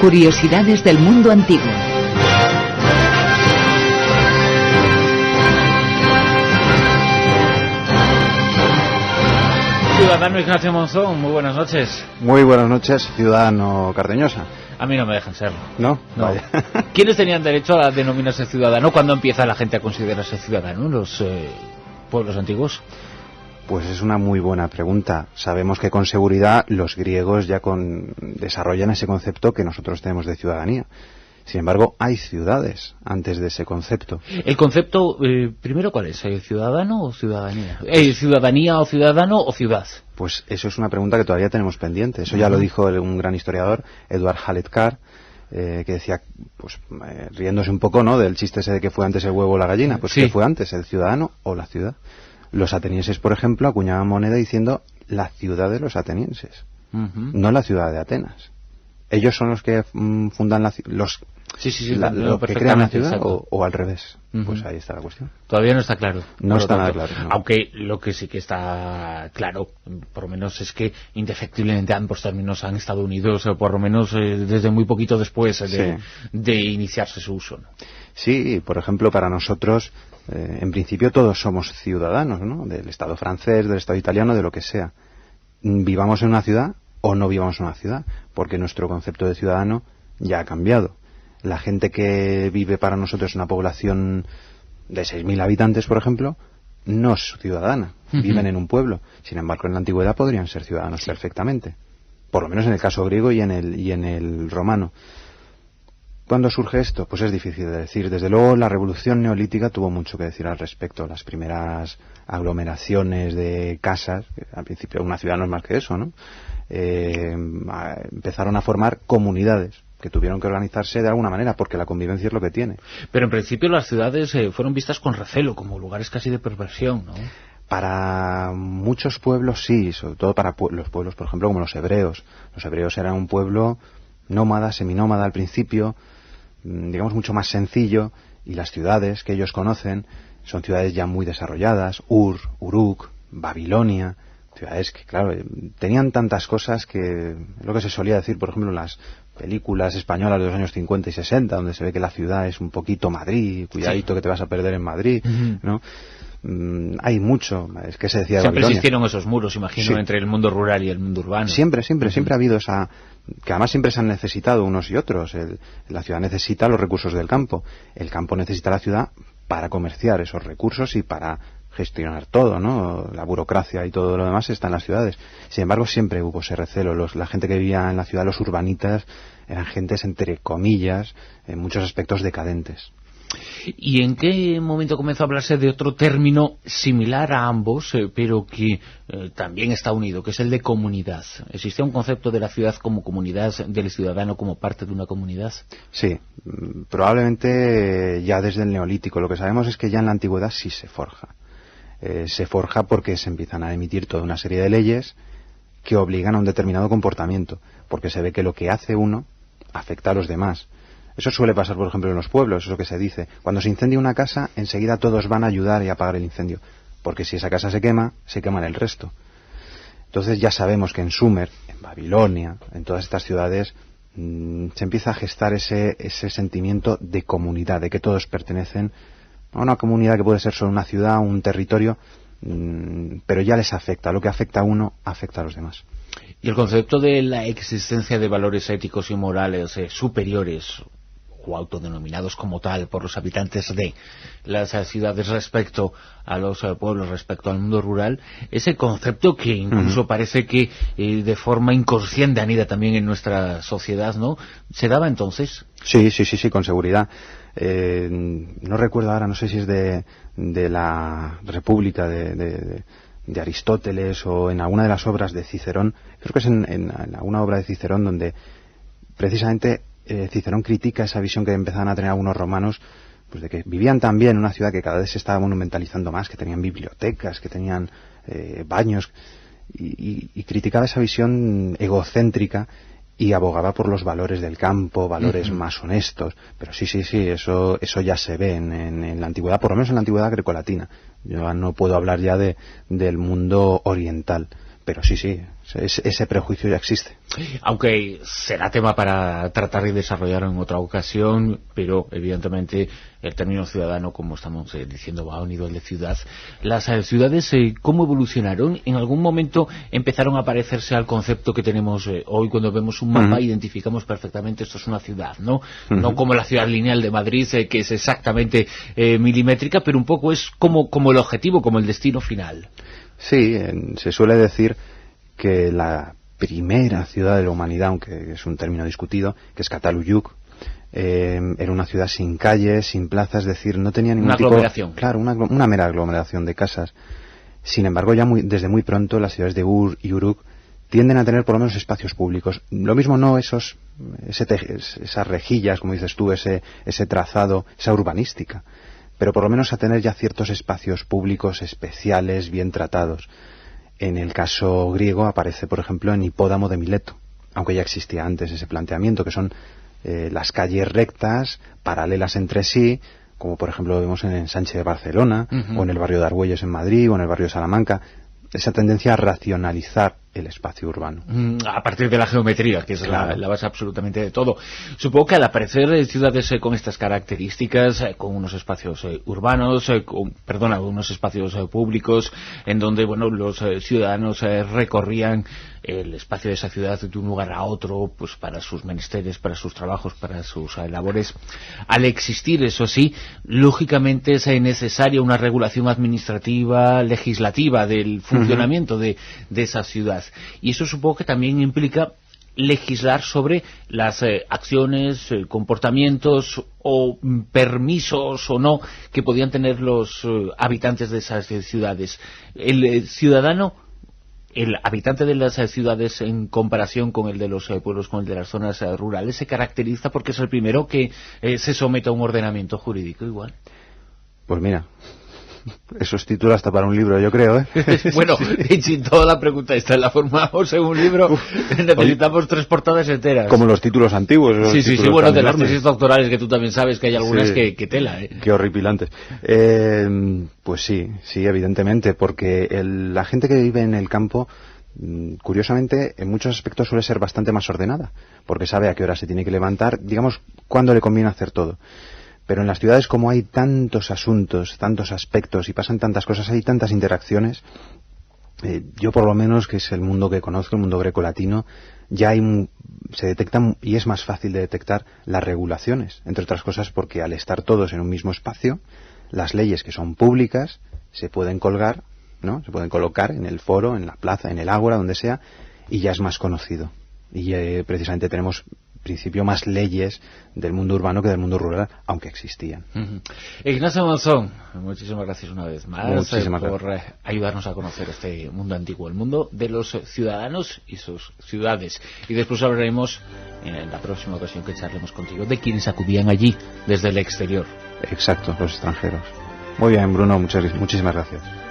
Curiosidades del mundo antiguo. Ciudadano Ignacio Monzón, muy buenas noches. Muy buenas noches, ciudadano Cardeñosa. A mí no me dejan serlo. ¿No? Vaya. ¿Quiénes tenían derecho a denominarse ciudadano? ¿Cuándo empieza la gente a considerarse ciudadano? ¿Los pueblos antiguos? Pues es una muy buena pregunta. Sabemos que con seguridad los griegos ya desarrollan ese concepto que nosotros tenemos de ciudadanía. Sin embargo, hay ciudades antes de ese concepto. El concepto, primero, ¿cuál es? ¿Ciudadano o ciudadanía? ¿Ciudadanía o ciudadano o ciudad? Pues eso es una pregunta que todavía tenemos pendiente. Eso ya lo dijo un gran historiador, Eduard Halet-Kar, que decía, pues riéndose un poco, ¿no?, del chiste ese de que fue antes el huevo o la gallina. Pues sí. ¿Qué fue antes, el ciudadano o la ciudad? Los atenienses, por ejemplo, acuñaban moneda diciendo la ciudad de los atenienses, no la ciudad de Atenas. Ellos son los que fundan los que crean la ciudad, o al revés. Pues ahí está la cuestión. Todavía no está claro. No está nada claro. No. Aunque lo que sí que está claro, por lo menos, es que indefectiblemente ambos términos han estado unidos, por lo menos desde muy poquito después de iniciarse su uso, ¿no? Sí, por ejemplo, para nosotros, en principio todos somos ciudadanos, ¿no?, del Estado francés, del Estado italiano, de lo que sea. Vivamos en una ciudad o no vivamos en una ciudad, porque nuestro concepto de ciudadano ya ha cambiado. La gente que vive para nosotros en una población de 6.000 habitantes, por ejemplo, no es ciudadana, viven en un pueblo. Sin embargo, en la antigüedad podrían ser ciudadanos perfectamente, por lo menos en el caso griego y en el romano. ¿Cuándo surge esto? Pues es difícil de decir. Desde luego, la revolución neolítica tuvo mucho que decir al respecto. Las primeras aglomeraciones de casas, que al principio una ciudad no es más que eso, ¿no?, empezaron a formar comunidades que tuvieron que organizarse de alguna manera, porque la convivencia es lo que tiene. Pero en principio las ciudades fueron vistas con recelo, como lugares casi de perversión, ¿no? Para muchos pueblos sí, sobre todo para los pueblos, por ejemplo, como los hebreos. Los hebreos eran un pueblo nómada, seminómada al principio, digamos mucho más sencillo, y las ciudades que ellos conocen son ciudades ya muy desarrolladas, Uruk, Babilonia, ciudades que, claro, tenían tantas cosas que lo que se solía decir, por ejemplo, en las películas españolas de los años 50 y 60, donde se ve que la ciudad es un poquito Madrid, cuidadito que te vas a perder en Madrid, ¿no? Hay mucho, es que se decía de Siempre Babilonia. existieron esos muros, imagino, entre el mundo rural y el mundo urbano. Siempre ha habido esa, que además siempre se han necesitado unos y otros. La ciudad necesita los recursos del campo, el campo necesita la ciudad para comerciar esos recursos y para gestionar todo, ¿no? La burocracia y todo lo demás está en las ciudades. Sin embargo, siempre hubo ese recelo. La gente que vivía en la ciudad, los urbanitas, eran gentes, entre comillas, en muchos aspectos decadentes. ¿Y en qué momento comenzó a hablarse de otro término similar a ambos, pero que también está unido, que es el de comunidad? ¿Existía un concepto de la ciudad como comunidad, del ciudadano como parte de una comunidad? Sí, probablemente ya desde el Neolítico. Lo que sabemos es que ya en la antigüedad sí se forja. Se forja porque se empiezan a emitir toda una serie de leyes que obligan a un determinado comportamiento, porque se ve que lo que hace uno afecta a los demás. Eso suele pasar, por ejemplo, en los pueblos, es lo que se dice. Cuando se incendia una casa, enseguida todos van a ayudar y a apagar el incendio, porque si esa casa se queman el resto. Entonces ya sabemos que en Sumer, en Babilonia, en todas estas ciudades, se empieza a gestar ese sentimiento de comunidad, de que todos pertenecen a una comunidad que puede ser solo una ciudad, un territorio, pero ya les afecta. Lo que afecta a uno, afecta a los demás. Y el concepto de la existencia de valores éticos y morales superiores, o autodenominados como tal por los habitantes de las ciudades respecto a los pueblos, respecto al mundo rural, ese concepto que incluso parece que de forma inconsciente anida también en nuestra sociedad, ¿no? ¿Se daba entonces? Sí, con seguridad. No recuerdo ahora, no sé si es de la República de Aristóteles o en alguna de las obras de Cicerón. Creo que es en alguna obra de Cicerón donde precisamente Cicerón critica esa visión que empezaban a tener algunos romanos, pues de que vivían también en una ciudad que cada vez se estaba monumentalizando más, que tenían bibliotecas, que tenían baños, y criticaba esa visión egocéntrica y abogaba por los valores del campo, valores más honestos. Pero sí, eso ya se ve en la antigüedad, por lo menos en la antigüedad grecolatina. Yo no puedo hablar ya del mundo oriental, pero sí, Ese prejuicio ya existe. Aunque será tema para tratar y desarrollar en otra ocasión, pero evidentemente el término ciudadano, como estamos diciendo, va a un nivel de ciudad. Las ciudades, ¿cómo evolucionaron? En algún momento empezaron a parecerse al concepto que tenemos hoy. Cuando vemos un mapa identificamos perfectamente esto es una ciudad, ¿no? No como la ciudad lineal de Madrid, que es exactamente milimétrica, pero un poco es como el objetivo, como el destino final. Sí, se suele decir que la primera ciudad de la humanidad, aunque es un término discutido, que es Cataluyuk, era una ciudad sin calles, sin plazas, es decir, no tenía ningún tipo... aglomeración. Claro, una mera aglomeración de casas. Sin embargo, ya desde muy pronto las ciudades de Ur y Uruk tienden a tener por lo menos espacios públicos. Lo mismo no esas rejillas, como dices tú, ese trazado, esa urbanística, pero por lo menos a tener ya ciertos espacios públicos especiales, bien tratados. En el caso griego aparece, por ejemplo, en Hipódamo de Mileto, aunque ya existía antes ese planteamiento, que son las calles rectas, paralelas entre sí, como por ejemplo lo vemos en el Ensanche de Barcelona, o en el barrio de Argüelles en Madrid, o en el barrio de Salamanca, esa tendencia a racionalizar el espacio urbano. A partir de la geometría, que es la base absolutamente de todo. Supongo que al aparecer ciudades con estas características, con unos espacios urbanos, unos espacios públicos, en donde los ciudadanos recorrían el espacio de esa ciudad de un lugar a otro, pues para sus menesteres, para sus trabajos, para sus labores. Al existir, eso sí, lógicamente es necesaria una regulación administrativa, legislativa del funcionamiento de esa ciudad. Y eso supongo que también implica legislar sobre las acciones, comportamientos o permisos o no que podían tener los habitantes de esas ciudades. El ciudadano, el habitante de las ciudades en comparación con el de los pueblos, con el de las zonas rurales, se caracteriza porque es el primero que se somete a un ordenamiento jurídico igual. Pues mira, eso es título hasta para un libro, yo creo, ¿eh? Bueno, y si toda la pregunta esta la formamos en un libro, necesitamos 3 portadas enteras. Como los títulos antiguos. Sí, bueno, de las tesis doctorales, que tú también sabes que hay algunas que tela, ¿eh? Qué horripilantes. Pues sí, evidentemente, porque la gente que vive en el campo, curiosamente, en muchos aspectos suele ser bastante más ordenada, porque sabe a qué hora se tiene que levantar, digamos, cuándo le conviene hacer todo. Pero en las ciudades, como hay tantos asuntos, tantos aspectos y pasan tantas cosas, hay tantas interacciones, yo por lo menos, que es el mundo que conozco, el mundo grecolatino, ya se detectan y es más fácil de detectar las regulaciones, entre otras cosas porque al estar todos en un mismo espacio, las leyes que son públicas se pueden colgar, ¿no? Se pueden colocar en el foro, en la plaza, en el ágora, donde sea, y ya es más conocido. Y precisamente tenemos principio más leyes del mundo urbano que del mundo rural, aunque existían. Ignacio Monzón, muchísimas gracias una vez más por gracias. Ayudarnos a conocer este mundo antiguo, el mundo de los ciudadanos y sus ciudades. Y después hablaremos en la próxima ocasión que charlemos contigo de quienes acudían allí desde el exterior. Exacto, los extranjeros. Muy bien, Bruno, muchísimas gracias.